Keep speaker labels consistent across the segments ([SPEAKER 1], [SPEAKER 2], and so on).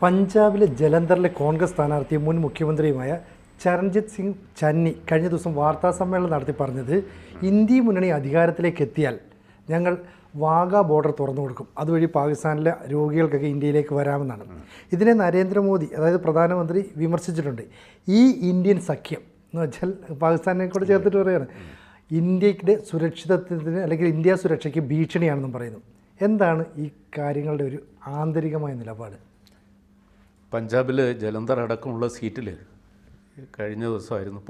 [SPEAKER 1] പഞ്ചാബിലെ ജലന്ധറിലെ കോൺഗ്രസ് സ്ഥാനാർത്ഥിയും മുൻ മുഖ്യമന്ത്രിയുമായ ചരൺജിത് സിംഗ് ചന്നി കഴിഞ്ഞ ദിവസം വാർത്താസമ്മേളനം നടത്തി പറഞ്ഞത് ഇന്ത്യ മുന്നണി അധികാരത്തിലേക്ക് എത്തിയാൽ ഞങ്ങൾ വാഗ ബോർഡർ തുറന്നു കൊടുക്കും, അതുവഴി പാകിസ്ഥാനിലെ രോഗികൾക്കൊക്കെ ഇന്ത്യയിലേക്ക് വരാമെന്നാണ്. ഇതിനെ നരേന്ദ്രമോദി, അതായത് പ്രധാനമന്ത്രി, വിമർശിച്ചിട്ടുണ്ട്. ഈ ഇന്ത്യൻ സഖ്യം എന്ന് വെച്ചാൽ പാകിസ്ഥാനെ കൂടെ ചേർത്തിട്ട് പറയുകയാണ്, ഇന്ത്യയുടെ സുരക്ഷിതത്വത്തിന് അല്ലെങ്കിൽ ഇന്ത്യ സുരക്ഷയ്ക്ക് ഭീഷണിയാണെന്നും പറയുന്നു. എന്താണ് ഈ കാര്യങ്ങളുടെ ഒരു ആന്തരികമായ നിലപാട്?
[SPEAKER 2] പഞ്ചാബിൽ ജലന്ധർ അടക്കമുള്ള സീറ്റിൽ കഴിഞ്ഞ ദിവസമായിരുന്നു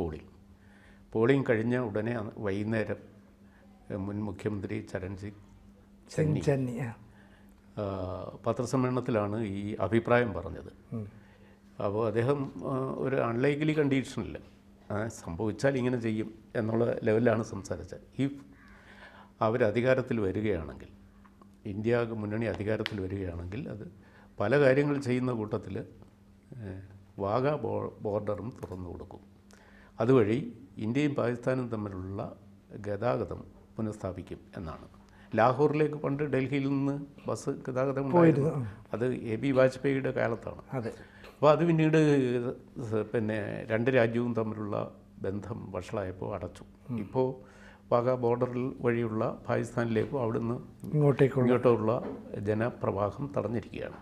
[SPEAKER 2] പോളിംഗ് കഴിഞ്ഞ ഉടനെ വൈകുന്നേരം മുൻ മുഖ്യമന്ത്രി ചരൺജിത് ചന്നി പത്രസമ്മേളനത്തിലാണ് ഈ അഭിപ്രായം പറഞ്ഞത്. അപ്പോൾ അദ്ദേഹം ഒരു അൺലൈക്ലി കണ്ടീഷനിൽ സംഭവിച്ചാൽ ഇങ്ങനെ ചെയ്യും എന്നുള്ള ലെവലിലാണ് സംസാരിച്ചത്. ഈ അവരധികാരത്തിൽ വരികയാണെങ്കിൽ, ഇന്ത്യ മുന്നണി അധികാരത്തിൽ വരികയാണെങ്കിൽ, അത് പല കാര്യങ്ങൾ ചെയ്യുന്ന കൂട്ടത്തിൽ വാഗ ബോർഡറും തുറന്നു കൊടുക്കും. അതുവഴി ഇന്ത്യയും പാകിസ്ഥാനും തമ്മിലുള്ള ഗതാഗതം പുനഃസ്ഥാപിക്കും എന്നാണ്. ലാഹോറിലേക്ക് പണ്ട് ഡൽഹിയിൽ നിന്ന് ബസ് ഗതാഗതം ഉണ്ടായിരുന്നു. അത് AB വാജ്പേയിയുടെ കാലത്താണ്. അപ്പോൾ അത് പിന്നീട് രണ്ട് രാജ്യവും തമ്മിലുള്ള ബന്ധം വഷളായപ്പോൾ അടച്ചു. ഇപ്പോൾ വാഗ ബോർഡറിൽ വഴിയുള്ള പാകിസ്ഥാനിലേക്കും അവിടുന്ന് ഇങ്ങോട്ടുള്ള ജനപ്രവാഹം തടഞ്ഞിരിക്കുകയാണ്.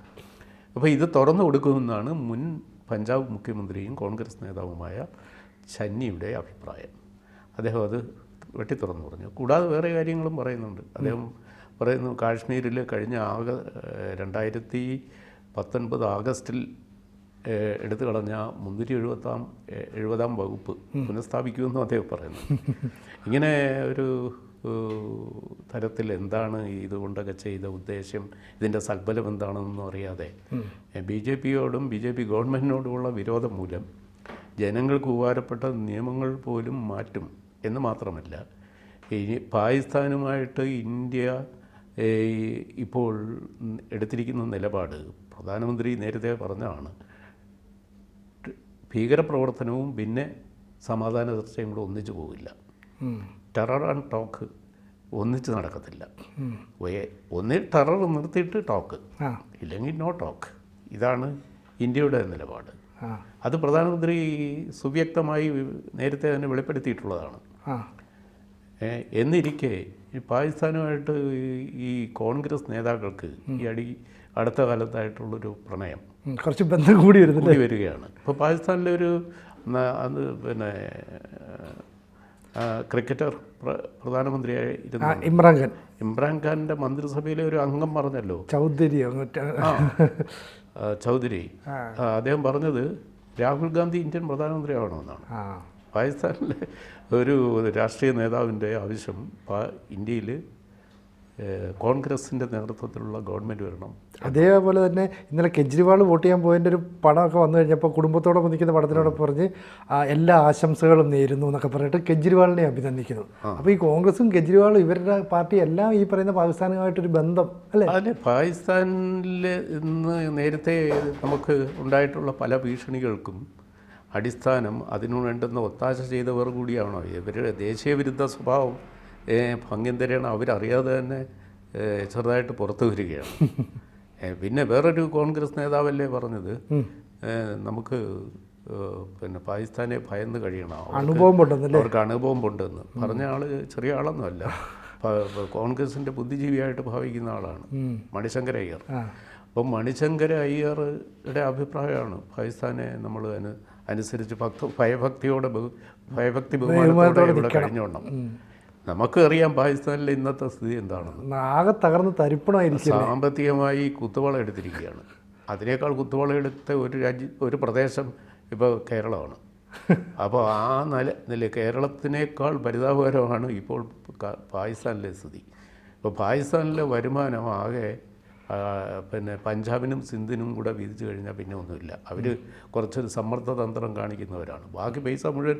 [SPEAKER 2] അപ്പോൾ ഇത് തുറന്നു കൊടുക്കുമെന്നാണ് മുൻ പഞ്ചാബ് മുഖ്യമന്ത്രിയും കോൺഗ്രസ് നേതാവുമായ ചന്നിയുടെ അഭിപ്രായം. അദ്ദേഹം അത് വെട്ടിത്തുറന്നു പറഞ്ഞു. കൂടാതെ വേറെ കാര്യങ്ങളും പറയുന്നുണ്ട്. അദ്ദേഹം പറയുന്നു, കാശ്മീരിൽ കഴിഞ്ഞ 2019 ആഗസ്റ്റിൽ എടുത്തു കളഞ്ഞ 370 വകുപ്പ് പുനഃസ്ഥാപിക്കുമെന്നും അദ്ദേഹം പറയുന്നു. ഇങ്ങനെ ഒരു തരത്തിൽ എന്താണ് ഇതുകൊണ്ടൊക്കെ ചെയ്ത ഉദ്ദേശ്യം, ഇതിൻ്റെ സൽഫലം എന്താണെന്നൊന്നും അറിയാതെ BJP ഗവൺമെൻറ്റിനോടുമുള്ള വിരോധം മൂലം ജനങ്ങൾക്ക് ഉപകാരപ്പെട്ട നിയമങ്ങൾ പോലും മാറ്റും എന്ന് മാത്രമല്ല, ഇനി പാകിസ്ഥാനുമായിട്ട് ഇന്ത്യ ഇപ്പോൾ എടുത്തിരിക്കുന്ന നിലപാട് പ്രധാനമന്ത്രി നേരത്തെ പറഞ്ഞതാണ്, ഭീകരപ്രവർത്തനവും പിന്നെ സമാധാന ചർച്ചയും കൂടെ ഒന്നിച്ചു പോകില്ല. ടെറർ ആൻഡ് ടോക്ക് ഒന്നിച്ച് നടക്കത്തില്ല. ഒന്നിൽ ടെറർ നിർത്തിയിട്ട് ടോക്ക്, ഇല്ലെങ്കിൽ നോ ടോക്ക്. ഇതാണ് ഇന്ത്യയുടെ നിലപാട്. അത് പ്രധാനമന്ത്രി സുവ്യക്തമായി നേരത്തെ തന്നെ വെളിപ്പെടുത്തിയിട്ടുള്ളതാണ്. എന്നിരിക്കെ പാകിസ്ഥാനുമായിട്ട് ഈ കോൺഗ്രസ് കോൺഗ്രസ് നേതാക്കൾക്ക് അടുത്ത കാലത്തായിട്ടുള്ളൊരു പ്രണയം,
[SPEAKER 1] കുറച്ച് ബന്ധം കൂടി
[SPEAKER 2] വരികയാണ്. ഇപ്പോൾ പാകിസ്ഥാനിലെ ഒരു ക്രിക്കറ്റർ പ്രധാനമന്ത്രിയായിരുന്ന ഇമ്രാൻഖാൻ്റെ മന്ത്രിസഭയിലെ ഒരു അംഗം പറഞ്ഞല്ലോ, ചൗധരി. അദ്ദേഹം പറഞ്ഞത് രാഹുൽ ഗാന്ധി ഇന്ത്യൻ പ്രധാനമന്ത്രി ആവണമെന്നാണ്. പാകിസ്ഥാനിലെ ഒരു രാഷ്ട്രീയ നേതാവിൻ്റെ ആവശ്യം ഇന്ത്യയിൽ കോൺഗ്രസിൻ്റെ നേതൃത്വത്തിലുള്ള ഗവൺമെൻറ് വരണം.
[SPEAKER 1] അതേപോലെ തന്നെ ഇന്നലെ കെജ്രിവാൾ വോട്ട് ചെയ്യാൻ പോയതിൻ്റെ ഒരു പടമൊക്കെ വന്നു കഴിഞ്ഞപ്പോൾ കുടുംബത്തോടൊപ്പം നിൽക്കുന്ന പടത്തിനോടൊപ്പം പറഞ്ഞ് എല്ലാ ആശംസകളും നേരുന്നു എന്നൊക്കെ പറഞ്ഞിട്ട് കെജ്രിവാളിനെ അഭിനന്ദിക്കുന്നു. അപ്പോൾ ഈ കോൺഗ്രസും കെജ്രിവാളും ഇവരുടെ പാർട്ടി എല്ലാം ഈ പറയുന്ന പാകിസ്ഥാനുമായിട്ടൊരു ബന്ധം അല്ലേ?
[SPEAKER 2] അതെ, പാകിസ്ഥാനിൽ ഇന്ന് നേരത്തെ നമുക്ക് ഉണ്ടായിട്ടുള്ള പല ഭീഷണികൾക്കും അടിസ്ഥാനം അതിനു വേണ്ടുന്ന ഒത്താശ ചെയ്തവർ കൂടിയാണോ? ഇവരുടെ ദേശീയ വിരുദ്ധ സ്വഭാവം ഭംഗ്യന്തരേണ അവരറിയാതെ തന്നെ ചെറുതായിട്ട് പുറത്തു വരികയാണ്. പിന്നെ വേറൊരു കോൺഗ്രസ് നേതാവല്ലേ പറഞ്ഞത്, നമുക്ക് പാകിസ്ഥാനെ ഭയന്ന് കഴിയണം, അവർക്ക് അനുഭവം ഉണ്ടെന്ന് പറഞ്ഞ ആൾ ചെറിയ ആളൊന്നുമല്ല. കോൺഗ്രസിൻ്റെ ബുദ്ധിജീവിയായിട്ട് ഭാവിക്കുന്ന ആളാണ് മണിശങ്കർ അയ്യർ. അപ്പം മണിശങ്കർ അയ്യറുടെ അഭിപ്രായമാണ് പാകിസ്ഥാനെ നമ്മൾ അനുസരിച്ച് ഭയഭക്തി ബഹുമാനത്തോടെ ഇവിടെ കഴിഞ്ഞോണം. നമുക്കറിയാം പാകിസ്ഥാനിലെ ഇന്നത്തെ സ്ഥിതി എന്താണെന്ന്.
[SPEAKER 1] ആകെ തകർന്ന് തരിപ്പണമായിരിക്കും.
[SPEAKER 2] സാമ്പത്തികമായി കുത്തുവള എടുത്തിരിക്കുകയാണ്. അതിനേക്കാൾ കുത്തുവള എടുത്ത ഒരു പ്രദേശം ഇപ്പോൾ കേരളമാണ്. അപ്പോൾ ആ നില കേരളത്തിനേക്കാൾ പരിതാപകരമാണ് ഇപ്പോൾ പാകിസ്ഥാനിലെ സ്ഥിതി. ഇപ്പോൾ പാകിസ്ഥാനിലെ വരുമാനം ആകെ പഞ്ചാബിനും സിന്ധിനും കൂടെ വീതിച്ചു കഴിഞ്ഞാൽ പിന്നെ ഒന്നുമില്ല. അവർ കുറച്ചൊരു സമ്മർദ്ദ തന്ത്രം കാണിക്കുന്നവരാണ്. ബാക്കി പൈസ മുഴുവൻ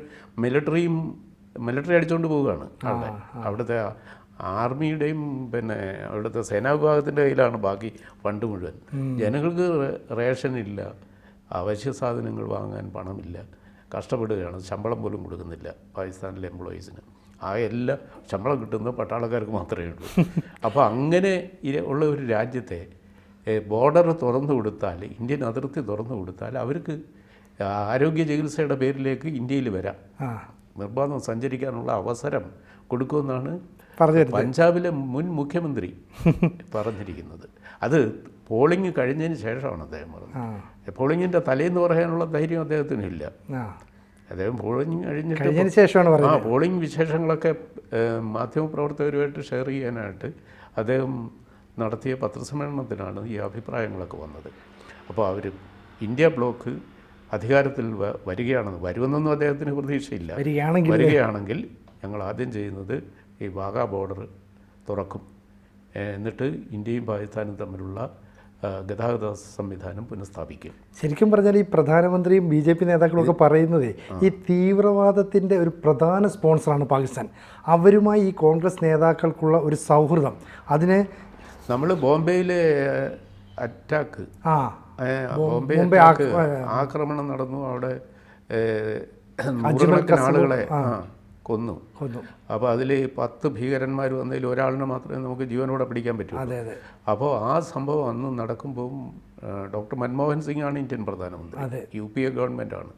[SPEAKER 2] മിലിറ്ററി അടിച്ചുകൊണ്ട് പോവുകയാണ്. അവിടുത്തെ ആർമിയുടെയും അവിടുത്തെ സേനാ വിഭാഗത്തിൻ്റെ കയ്യിലാണ് ബാക്കി ഫണ്ട് മുഴുവൻ. ജനങ്ങൾക്ക് റേഷൻ ഇല്ല, അവശ്യ സാധനങ്ങൾ വാങ്ങാൻ പണമില്ല, കഷ്ടപ്പെടുകയാണ്. ശമ്പളം പോലും കൊടുക്കുന്നില്ല പാകിസ്ഥാനിലെ എംപ്ലോയീസിന്. ആ എല്ലാ ശമ്പളം കിട്ടുന്നത് പട്ടാളക്കാർക്ക് മാത്രമേ ഉള്ളൂ. അപ്പോൾ അങ്ങനെ ഉള്ള ഒരു രാജ്യത്തെ ബോർഡർ തുറന്നു കൊടുത്താൽ, ഇന്ത്യൻ അതിർത്തി തുറന്നു കൊടുത്താൽ അവർക്ക് ആരോഗ്യ ചികിത്സയുടെ പേരിലേക്ക് ഇന്ത്യയിൽ വരാം, നിർബാധം സഞ്ചരിക്കാനുള്ള അവസരം കൊടുക്കുമെന്നാണ് പഞ്ചാബിലെ മുൻ മുഖ്യമന്ത്രി പറഞ്ഞിരിക്കുന്നത്. അത് പോളിംഗ് കഴിഞ്ഞതിന് ശേഷമാണ് അദ്ദേഹം പറഞ്ഞത്. പോളിങ്ങിൻ്റെ തലേന്ന് പറയാനുള്ള ധൈര്യം അദ്ദേഹത്തിനില്ല. അദ്ദേഹം പോളിംഗ് കഴിഞ്ഞിട്ട്
[SPEAKER 1] ശേഷമാണ്
[SPEAKER 2] പോളിംഗ് വിശേഷങ്ങളൊക്കെ മാധ്യമപ്രവർത്തകരുമായിട്ട് ഷെയർ ചെയ്യാനായിട്ട് അദ്ദേഹം നടത്തിയ പത്രസമ്മേളനത്തിനാണ് ഈ അഭിപ്രായങ്ങളൊക്കെ വന്നത്. അപ്പോൾ അവർ ഇന്ത്യ ബ്ലോക്ക് അധികാരത്തിൽ വരുമെന്നൊന്നും അദ്ദേഹത്തിന് പ്രതീക്ഷയില്ല. വരികയാണെങ്കിൽ ഞങ്ങൾ ആദ്യം ചെയ്യുന്നത് ഈ വാഗാ ബോർഡർ തുറക്കും, എന്നിട്ട് ഇന്ത്യയും പാകിസ്ഥാനും തമ്മിലുള്ള ഗതാഗത സംവിധാനം പുനഃസ്ഥാപിക്കും.
[SPEAKER 1] ശരിക്കും പറഞ്ഞാൽ ഈ പ്രധാനമന്ത്രിയും BJP നേതാക്കളും ഒക്കെ പറയുന്നത് ഈ തീവ്രവാദത്തിൻ്റെ ഒരു പ്രധാന സ്പോൺസറാണ് പാകിസ്ഥാൻ. അവരുമായി ഈ കോൺഗ്രസ് നേതാക്കൾക്കുള്ള ഒരു സൗഹൃദം, അതിനെ
[SPEAKER 2] നമ്മൾ ബോംബെയിലെ അറ്റാക്ക്, ബോംബെ ആക്രമണം നടന്നു, അവിടെ നൂറുകണക്കിന് ആളുകളെ കൊന്നു. അപ്പോൾ അതിൽ 10 ഭീകരന്മാർ വന്നതിൽ ഒരാളിനെ മാത്രമേ നമുക്ക് ജീവനോടെ പിടിക്കാൻ പറ്റൂ. അപ്പോൾ ആ സംഭവം അന്ന് നടക്കുമ്പോൾ ഡോക്ടർ മൻമോഹൻ സിംഗ് ആണ് ഇന്ത്യൻ പ്രധാനമന്ത്രി, UPA ഗവൺമെൻറ്റാണ്.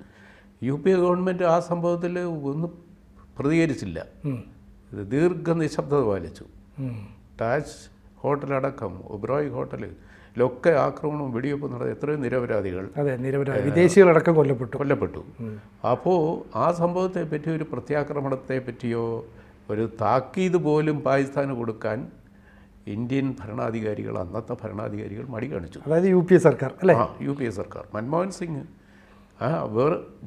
[SPEAKER 2] UPA ഗവൺമെൻറ് ആ സംഭവത്തിൽ ഒന്നും പ്രതികരിച്ചില്ല, ദീർഘനിശബ്ദത പാലിച്ചു. താജ് ഹോട്ടലടക്കം ഒബ്രോയ് ഹോട്ടലിലൊക്കെ ആക്രമണവും വെടിവെപ്പും നടത്തി എത്രയോ നിരപരാധികൾ,
[SPEAKER 1] വിദേശികളടക്കം കൊല്ലപ്പെട്ടു.
[SPEAKER 2] അപ്പോൾ ആ സംഭവത്തെ പറ്റി ഒരു പ്രത്യാക്രമണത്തെ പറ്റിയോ ഒരു താക്കീത് പോലും പാകിസ്ഥാന് കൊടുക്കാൻ ഇന്ത്യൻ ഭരണാധികാരികൾ, അന്നത്തെ ഭരണാധികാരികൾ മടി കാണിച്ചു.
[SPEAKER 1] അതായത് UPA സർക്കാർ അല്ലേ?
[SPEAKER 2] UPA സർക്കാർ. മൻമോഹൻ സിംഗ്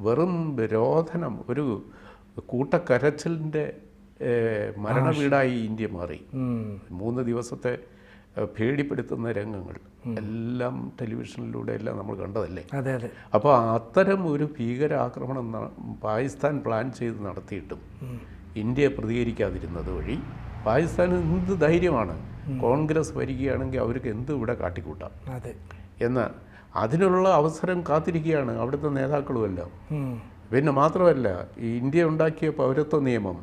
[SPEAKER 2] വെറും രോധനം, ഒരു കൂട്ടക്കരച്ചിലിൻ്റെ മരണവീടായി ഇന്ത്യ മാറി. 3 ദിവസത്തെ പേടിപ്പെടുത്തുന്ന രംഗങ്ങൾ എല്ലാം ടെലിവിഷനിലൂടെ എല്ലാം നമ്മൾ കണ്ടതല്ലേ. അപ്പോൾ അത്തരം ഒരു ഭീകരാക്രമണം പാകിസ്ഥാൻ പ്ലാൻ ചെയ്ത് നടത്തിയിട്ടും ഇന്ത്യ പ്രതികരിക്കാതിരുന്നത് വഴി പാകിസ്ഥാന് എന്ത് ധൈര്യമാണ്, കോൺഗ്രസ് വരികയാണെങ്കിൽ അവർക്ക് എന്ത് ഇവിടെ കാട്ടിക്കൂട്ടാം എന്ന് അതിനുള്ള അവസരം കാത്തിരിക്കുകയാണ് അവിടുത്തെ നേതാക്കളുമെല്ലാം. പിന്നെ മാത്രമല്ല, ഈ ഇന്ത്യ ഉണ്ടാക്കിയ പൗരത്വ നിയമം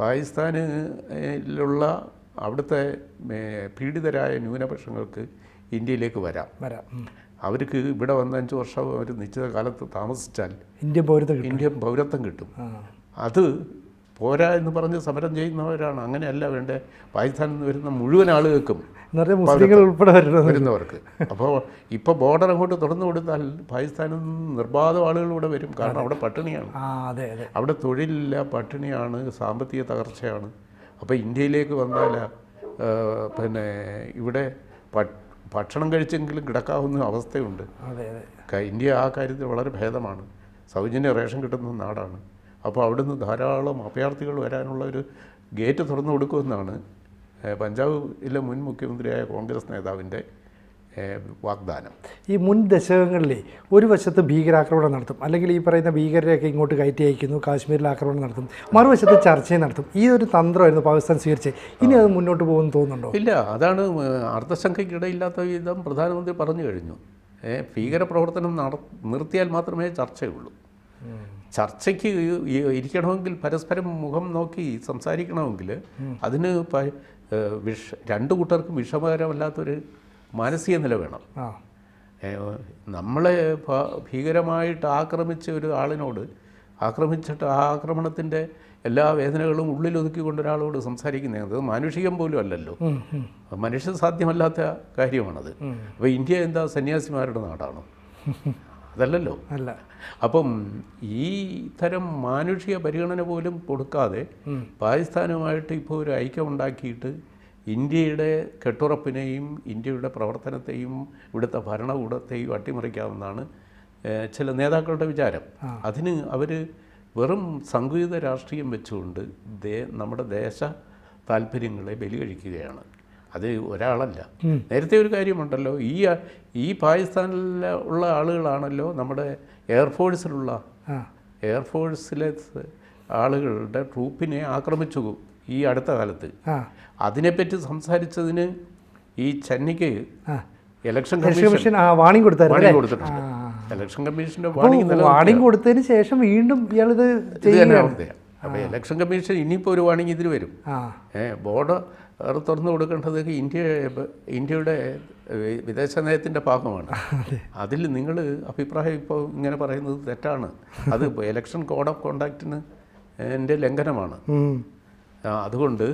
[SPEAKER 2] പാകിസ്ഥാനിലുള്ള അവിടുത്തെ പീഡിതരായ ന്യൂനപക്ഷങ്ങൾക്ക് ഇന്ത്യയിലേക്ക് വരാം. അവർക്ക് ഇവിടെ വന്ന് 5 വർഷം ഒരു നിശ്ചിത കാലത്ത് താമസിച്ചാൽ ഇന്ത്യൻ പൗരത്വം കിട്ടും. അത് പോരാ എന്ന് പറഞ്ഞ് സമരം ചെയ്യുന്നവരാണ്. അങ്ങനെയല്ല വേണ്ടേ, പാകിസ്ഥാനിൽ നിന്ന് വരുന്ന മുഴുവൻ ആളുകൾക്കും വരുന്നവർക്ക്. അപ്പോൾ ഇപ്പോൾ ബോർഡർ അങ്ങോട്ട് തുറന്നു കൊടുത്താൽ പാകിസ്ഥാനിൽ നിന്ന് നിർബാധം ആളുകൾ ഇവിടെ വരും. കാരണം അവിടെ പട്ടിണിയാണ്, അവിടെ തൊഴിലില്ല, പട്ടിണിയാണ്, സാമ്പത്തിക തകർച്ചയാണ്. അപ്പോൾ ഇന്ത്യയിലേക്ക് വന്നാൽ പിന്നെ ഇവിടെ ഭക്ഷണം കഴിച്ചെങ്കിലും കിടക്കാവുന്ന അവസ്ഥയുണ്ട്. ഇന്ത്യ ആ കാര്യത്തിൽ വളരെ ഭേദമാണ്, സൗജന്യ റേഷൻ കിട്ടുന്ന നാടാണ്. അപ്പോൾ അവിടുന്ന് ധാരാളം അഭയാർത്ഥികൾ വരാനുള്ള ഒരു ഗേറ്റ് തുറന്നു കൊടുക്കുമെന്നാണ് പഞ്ചാബിലെ മുൻ മുഖ്യമന്ത്രിയായ കോൺഗ്രസ് നേതാവിൻ്റെ വാഗ്ദാനം.
[SPEAKER 1] ഈ മുൻ ദശകങ്ങളിലെ ഒരു വശത്ത് ഭീകരാക്രമണം നടത്തും, അല്ലെങ്കിൽ ഈ പറയുന്ന ഭീകരരെയൊക്കെ ഇങ്ങോട്ട് കയറ്റി അയക്കുന്നു, കാശ്മീരിൽ ആക്രമണം നടത്തും, മറുവശത്ത് ചർച്ചയും നടത്തും. ഈ ഒരു തന്ത്രമായിരുന്നു പാകിസ്ഥാൻ സ്വീകരിച്ചത്. ഇനി അത് മുന്നോട്ട് പോകുമെന്ന് തോന്നുന്നുണ്ടോ?
[SPEAKER 2] ഇല്ല, അതാണ് അർദ്ധശങ്കയ്ക്കിടയില്ലാത്ത വിധം പ്രധാനമന്ത്രി പറഞ്ഞു കഴിഞ്ഞു. ഭീകരപ്രവർത്തനം നിർത്തിയാൽ മാത്രമേ ചർച്ചയുള്ളൂ. ചർച്ചയ്ക്ക് ഇരിക്കണമെങ്കിൽ, പരസ്പരം മുഖം നോക്കി സംസാരിക്കണമെങ്കിൽ അതിന് രണ്ടു കൂട്ടർക്കും വിഷമകരമല്ലാത്തൊരു മാനസിക നില വേണം. നമ്മളെ ഭീകരമായിട്ട് ആക്രമിച്ച ഒരു ആളിനോട് ആക്രമിച്ചിട്ട് ആ ആക്രമണത്തിൻ്റെ എല്ലാ വേദനകളും ഉള്ളിലൊതുക്കിക്കൊണ്ട് ഒരാളോട് സംസാരിക്കുന്നത് മാനുഷികം പോലും അല്ലല്ലോ, മനുഷ്യ സാധ്യമല്ലാത്ത കാര്യമാണത്. അപ്പോൾ ഇന്ത്യ എന്താ സന്യാസിമാരുടെ നാടാണോ? അതല്ലല്ലോ.
[SPEAKER 1] അല്ല.
[SPEAKER 2] അപ്പം ഈ തരം മാനുഷിക പരിഗണന പോലും കൊടുക്കാതെ പാകിസ്ഥാനുമായിട്ട് ഇപ്പോൾ ഒരു ഐക്യം ഉണ്ടാക്കിയിട്ട് ഇന്ത്യയുടെ കെട്ടുറപ്പിനെയും ഇന്ത്യയുടെ പ്രവർത്തനത്തെയും ഇവിടുത്തെ ഭരണകൂടത്തെയും അട്ടിമറിക്കാമെന്നാണ് ചില നേതാക്കളുടെ വിചാരം. അതിന് അവർ വെറും സങ്കുചിത രാഷ്ട്രീയം വെച്ചുകൊണ്ട് നമ്മുടെ ദേശ താല്പര്യങ്ങളെ ബലികഴിക്കുകയാണ്. അത് ഒരാളല്ല. നേരത്തെ ഒരു കാര്യമുണ്ടല്ലോ, ഈ പാകിസ്ഥാനിൽ ഉള്ള ആളുകളാണല്ലോ നമ്മുടെ എയർഫോഴ്സിലെ ആളുകളുടെ ട്രൂപ്പിനെ ആക്രമിച്ചു ഈ അടുത്ത കാലത്ത്. അതിനെപ്പറ്റി സംസാരിച്ചതിന് ഈ ചെന്നൈക്ക് ഇലക്ഷൻ കമ്മീഷൻ
[SPEAKER 1] വാണിംഗ് കൊടുത്തിട്ടുണ്ട്.
[SPEAKER 2] ഇലക്ഷൻ കമ്മീഷൻ്റെ
[SPEAKER 1] വാണിംഗ് കൊടുത്തതിന് ശേഷം വീണ്ടും ഇയാളിത്
[SPEAKER 2] ചെയ്യുകയാണ്. അപ്പോൾ ഇലക്ഷൻ കമ്മീഷൻ ഇനിയിപ്പോൾ ഒരു വാണിംഗ് ഇതിന് വരും. ബോർഡർ തുറന്നു കൊടുക്കേണ്ടത് ഇന്ത്യയുടെ വിദേശ നയത്തിൻ്റെ ഭാഗമാണ്. അതിൽ നിങ്ങൾ അഭിപ്രായം ഇപ്പോൾ ഇങ്ങനെ പറയുന്നത് തെറ്റാണ്. അത് ഇലക്ഷൻ കോഡ് ഓഫ് കോണ്ടാക്റ്റിന് എൻ്റെ ലംഘനമാണ്. അതുകൊണ്ട്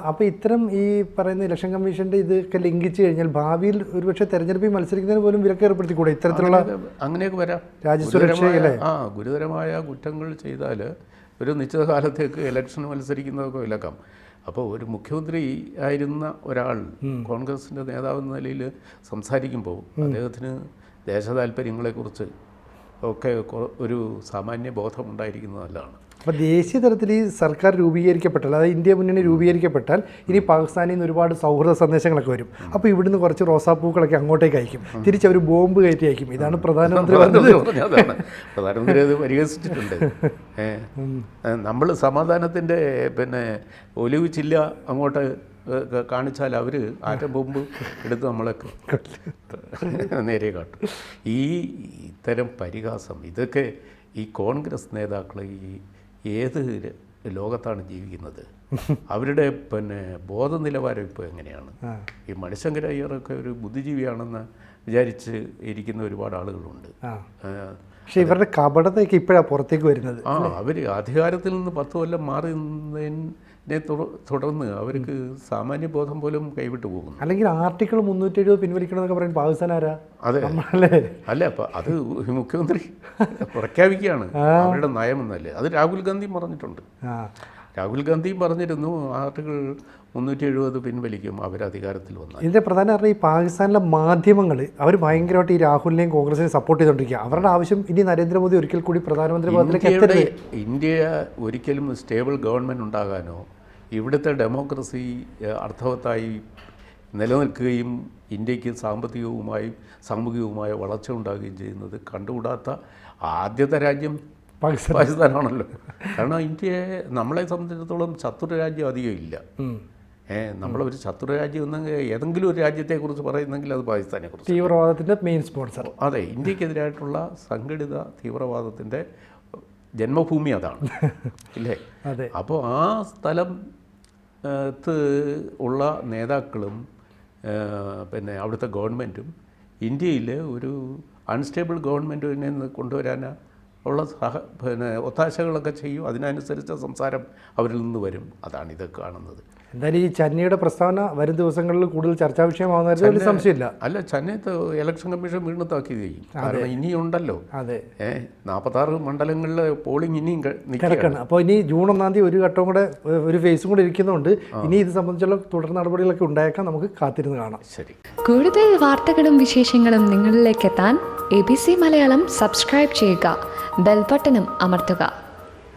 [SPEAKER 1] അപ്പോൾ ഇത്തരം ഈ പറയുന്ന ഇലക്ഷൻ കമ്മീഷൻ്റെ ഇതൊക്കെ ലംഘിച്ചു കഴിഞ്ഞാൽ ഭാവിയിൽ ഒരുപക്ഷെ തെരഞ്ഞെടുപ്പിൽ മത്സരിക്കുന്നതിന് പോലും വിലക്ക് ഏർപ്പെടുത്തിക്കൂടെ ഇത്തരത്തിലുള്ള
[SPEAKER 2] അങ്ങനെയൊക്കെ വരാം. ഗുരുതരമായ കുറ്റങ്ങൾ ചെയ്താൽ ഒരു നിശ്ചിത കാലത്തേക്ക് ഇലക്ഷൻ മത്സരിക്കുന്നതൊക്കെ വിലക്കാം. അപ്പോൾ ഒരു മുഖ്യമന്ത്രി ആയിരുന്ന ഒരാൾ കോൺഗ്രസിൻ്റെ നേതാവെന്ന നിലയിൽ സംസാരിക്കുമ്പോൾ അദ്ദേഹത്തിന് ദേശ താല്പര്യങ്ങളെക്കുറിച്ച് ഒക്കെ ഒരു സാമാന്യ ബോധം ഉണ്ടായിരിക്കുന്നത് നല്ലതാണ്.
[SPEAKER 1] അപ്പോൾ ദേശീയ തലത്തിൽ ഈ സർക്കാർ രൂപീകരിക്കപ്പെട്ടാൽ, അതായത് ഇന്ത്യ മുന്നണി രൂപീകരിക്കപ്പെട്ടാൽ ഇനി പാകിസ്ഥാനിൽ നിന്ന് ഒരുപാട് സൗഹൃദ സന്ദേശങ്ങളൊക്കെ വരും. അപ്പോൾ ഇവിടുന്ന് കുറച്ച് റോസാപ്പൂക്കളൊക്കെ അങ്ങോട്ടേക്ക് അയക്കും, തിരിച്ച് അവർ ബോംബ് കയറ്റി അയക്കും. ഇതാണ് പ്രധാനമന്ത്രി പറഞ്ഞത്.
[SPEAKER 2] പ്രധാനമന്ത്രി അത് പരിഹസിച്ചിട്ടുണ്ട്. നമ്മൾ സമാധാനത്തിൻ്റെ ഒലിവ് ചില്ല അങ്ങോട്ട് കാണിച്ചാൽ അവർ ആറ്റം ബോംബ് എടുത്ത് നമ്മളൊക്കെ നേരെ കാട്ടും. ഇത്തരം പരിഹാസം ഇതൊക്കെ ഈ കോൺഗ്രസ് നേതാക്കൾ ഏത് ലോകത്താണ് ജീവിക്കുന്നത്? അവരുടെ ബോധനിലവാരം ഇപ്പോൾ എങ്ങനെയാണ്? ഈ മണിശങ്കർ അയ്യറൊക്കെ ഒരു ബുദ്ധിജീവിയാണെന്ന് വിചാരിച്ച് ഇരിക്കുന്ന ഒരുപാട് ആളുകളുണ്ട്.
[SPEAKER 1] പക്ഷേ ഇവരുടെ കപടതയൊക്കെ ഇപ്പോഴാണ് പുറത്തേക്ക് വരുന്നത്.
[SPEAKER 2] അവർ അധികാരത്തിൽ നിന്ന് 10 കൊല്ലം മാറി നിന്നതിനെ തുടർന്ന് അവർക്ക് സാമാന്യ ബോധം പോലും കൈവിട്ടു പോകുന്നു.
[SPEAKER 1] അല്ലെങ്കിൽ ആർട്ടിക്കിൾ 370 പിൻവലിക്കണമെന്നൊക്കെ പറയുന്നത് പാകിസ്ഥാൻ ആരാ?
[SPEAKER 2] അതെ, അല്ല അപ്പം അത് മുഖ്യമന്ത്രി പ്രഖ്യാപിക്കുകയാണ് അവരുടെ നയമെന്നല്ലേ. അത് രാഹുൽ ഗാന്ധി പറഞ്ഞിട്ടുണ്ട്. രാഹുൽ ഗാന്ധിയും പറഞ്ഞിരുന്നു ആർട്ടിക്കിൾ 370 പിൻവലിക്കും അവർ അധികാരത്തിൽ വന്നാൽ.
[SPEAKER 1] ഇതിൻ്റെ പ്രധാന കാരണം ഈ പാകിസ്ഥാനിലെ മാധ്യമങ്ങൾ അവർ ഭയങ്കരമായിട്ട് ഈ രാഹുലിനെയും കോൺഗ്രസിനെയും സപ്പോർട്ട് ചെയ്തുകൊണ്ടിരിക്കുക. അവരുടെ ആവശ്യം ഇനി നരേന്ദ്രമോദി ഒരിക്കൽ കൂടി പ്രധാനമന്ത്രി പദത്തിലേക്ക് എത്തരുത്.
[SPEAKER 2] ഇന്ത്യ ഒരിക്കലും സ്റ്റേബിൾ ഗവൺമെൻറ് ഉണ്ടാകാനോ ഇവിടുത്തെ ഡെമോക്രസി അർത്ഥവത്തായി നിലനിൽക്കുകയും ഇന്ത്യക്ക് സാമൂഹികവുമായ വളർച്ച ഉണ്ടാകുകയും ചെയ്യുന്നത് കണ്ടുകൂടാത്ത ആദ്യത്തെ രാജ്യം പാകിസ്ഥാനാണല്ലോ. കാരണം ഇന്ത്യയെ നമ്മളെ സംബന്ധിച്ചിടത്തോളം ശത്രുരാജ്യം അധികം ഇല്ല. നമ്മളൊരു ശത്രുരാജ്യം എന്നെങ്കിൽ ഏതെങ്കിലും ഒരു രാജ്യത്തെക്കുറിച്ച് പറയുന്നെങ്കിൽ അത് പാകിസ്ഥാനെ കുറിച്ച്.
[SPEAKER 1] തീവ്രവാദത്തിൻ്റെ മെയിൻ സ്പോൺസർ.
[SPEAKER 2] അതെ, ഇന്ത്യക്കെതിരായിട്ടുള്ള സംഘടിത തീവ്രവാദത്തിൻ്റെ ജന്മഭൂമി അതാണ്, ഇല്ലേ?
[SPEAKER 1] അതെ.
[SPEAKER 2] അപ്പോൾ ആ സ്ഥലത്ത് ഉള്ള നേതാക്കളും അവിടുത്തെ ഗവൺമെൻറ്റും ഇന്ത്യയിൽ ഒരു അൺസ്റ്റേബിൾ ഗവൺമെൻറ്റിനെ കൊണ്ടുവരാൻ ഉള്ള ഒത്താശകളൊക്കെ ചെയ്യും. അതിനനുസരിച്ച സംസാരം അവരിൽ നിന്ന് വരും. അതാണ് ഇത് കാണുന്നത്.
[SPEAKER 1] എന്തായാലും ഈ ചന്നിയുടെ പ്രസ്താവന വരും ദിവസങ്ങളിൽ കൂടുതൽ ചർച്ചാ വിഷയമാവുന്ന ഒരു സംശയമില്ല.
[SPEAKER 2] അല്ല, ചെന്നൈത്ത് ഇലക്ഷൻ കമ്മീഷൻ വീണ്ടും താക്കീത് ചെയ്യും. കാരണം ഇനിയുണ്ടല്ലോ.
[SPEAKER 1] അതെ,
[SPEAKER 2] 46 മണ്ഡലങ്ങളിൽ പോളിംഗ് ഇനിയും
[SPEAKER 1] കിടക്കണം. അപ്പോൾ ഇനി ജൂൺ 1-ാം തീയതി ഒരു ഘട്ടവും കൂടെ ഒരു ഫേസും കൂടെ ഇരിക്കുന്നുണ്ട്. ഇനി ഇത് സംബന്ധിച്ചുള്ള തുടർ നടപടികളൊക്കെ ഉണ്ടായേക്കാം. നമുക്ക് കാത്തിരുന്ന് കാണാം.
[SPEAKER 2] ശരി.
[SPEAKER 3] കൂടുതൽ വാർത്തകളും വിശേഷങ്ങളും നിങ്ങളിലേക്ക് എത്താൻ ABC മലയാളം സബ്സ്ക്രൈബ് ചെയ്യുക, ബെൽ ബട്ടണും അമർത്തുക.